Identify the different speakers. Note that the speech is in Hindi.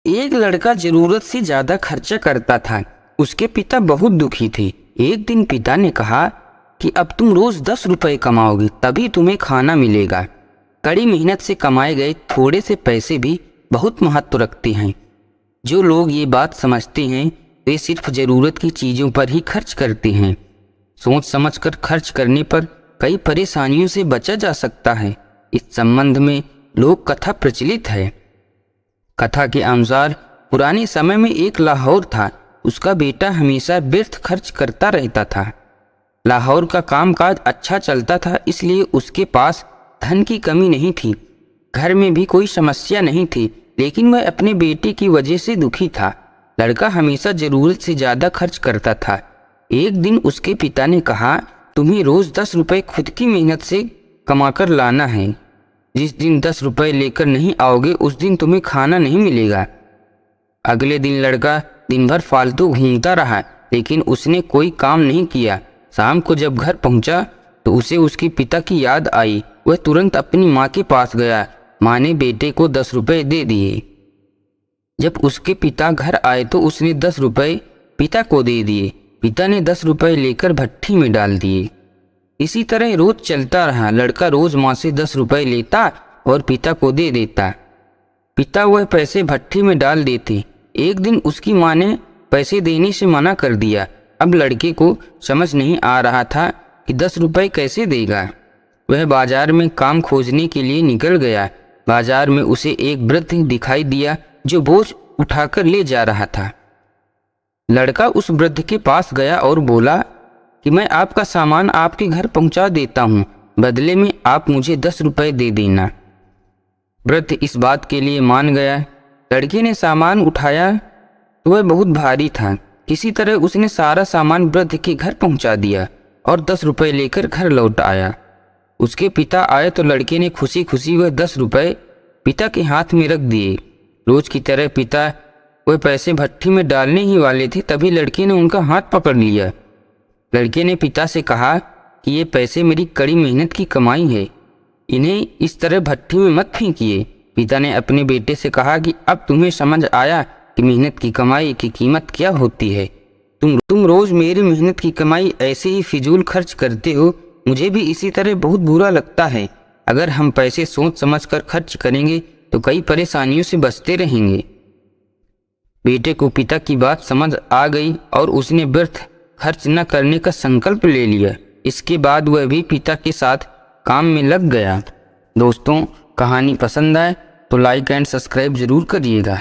Speaker 1: एक लड़का जरूरत से ज्यादा खर्चा करता था। उसके पिता बहुत दुखी थे। एक दिन पिता ने कहा कि अब तुम रोज 10 रुपए कमाओगे तभी तुम्हें खाना मिलेगा। कड़ी मेहनत से कमाए गए थोड़े से पैसे भी बहुत महत्व रखते हैं। जो लोग ये बात समझते हैं वे सिर्फ जरूरत की चीज़ों पर ही खर्च करते हैं। सोच समझकर खर्च करने पर कई परेशानियों से बचा जा सकता है। इस संबंध में लोक कथा प्रचलित है। कथा के अनुसार पुराने समय में एक लाहौर था। उसका बेटा हमेशा व्यर्थ खर्च करता रहता था। लाहौर का कामकाज अच्छा चलता था, इसलिए उसके पास धन की कमी नहीं थी। घर में भी कोई समस्या नहीं थी, लेकिन वह अपने बेटे की वजह से दुखी था। लड़का हमेशा जरूरत से ज़्यादा खर्च करता था। एक दिन उसके पिता ने कहा, तुम्हें रोज़ 10 रुपये खुद की मेहनत से कमाकर लाना है। जिस दिन 10 रुपये लेकर नहीं आओगे उस दिन तुम्हें खाना नहीं मिलेगा। अगले दिन लड़का दिन भर फालतू घूमता रहा, लेकिन उसने कोई काम नहीं किया। शाम को जब घर पहुंचा तो उसे उसके पिता की याद आई। वह तुरंत अपनी माँ के पास गया। माँ ने बेटे को 10 रुपये दे दिए। जब उसके पिता घर आए तो उसने 10 रुपये पिता को दे दिए। पिता ने 10 रुपये लेकर भट्ठी में डाल दिए। इसी तरह रोज चलता रहा। लड़का रोज माँ से 10 रुपये लेता और पिता को दे देता। पिता वह पैसे भट्ठी में डाल देते। एक दिन उसकी माँ ने पैसे देने से मना कर दिया। अब लड़के को समझ नहीं आ रहा था कि 10 रुपये कैसे देगा। वह बाजार में काम खोजने के लिए निकल गया। बाजार में उसे एक वृद्ध दिखाई दिया जो बोझ उठाकर ले जा रहा था। लड़का उस वृद्ध के पास गया और बोला कि मैं आपका सामान आपके घर पहुंचा देता हूं, बदले में आप मुझे 10 रुपये दे देना। वृद्ध इस बात के लिए मान गया। लड़के ने सामान उठाया तो वह बहुत भारी था। किसी तरह उसने सारा सामान वृद्ध के घर पहुंचा दिया और 10 रुपये लेकर घर लौट आया। उसके पिता आए तो लड़के ने खुशी खुशी वह 10 रुपये पिता के हाथ में रख दिए। रोज की तरह पिता वह पैसे भट्ठी में डालने ही वाले थे, तभी लड़के ने उनका हाथ पकड़ लिया। लड़के ने पिता से कहा कि ये पैसे मेरी कड़ी मेहनत की कमाई है, इन्हें इस तरह भट्ठी में मत फेंकिए। पिता ने अपने बेटे से कहा कि अब तुम्हें समझ आया कि मेहनत की कमाई की कीमत क्या होती है। तुम रोज मेरी मेहनत की कमाई ऐसे ही फिजूल खर्च करते हो। मुझे भी इसी तरह बहुत बुरा लगता है। अगर हम पैसे सोच समझ कर खर्च करेंगे तो कई परेशानियों से बचते रहेंगे। बेटे को पिता की बात समझ आ गई और उसने व्यर्थ खर्च न करने का संकल्प ले लिया। इसके बाद वह भी पिता के साथ काम में लग गया। दोस्तों, कहानी पसंद आए तो लाइक एंड सब्सक्राइब जरूर करिएगा।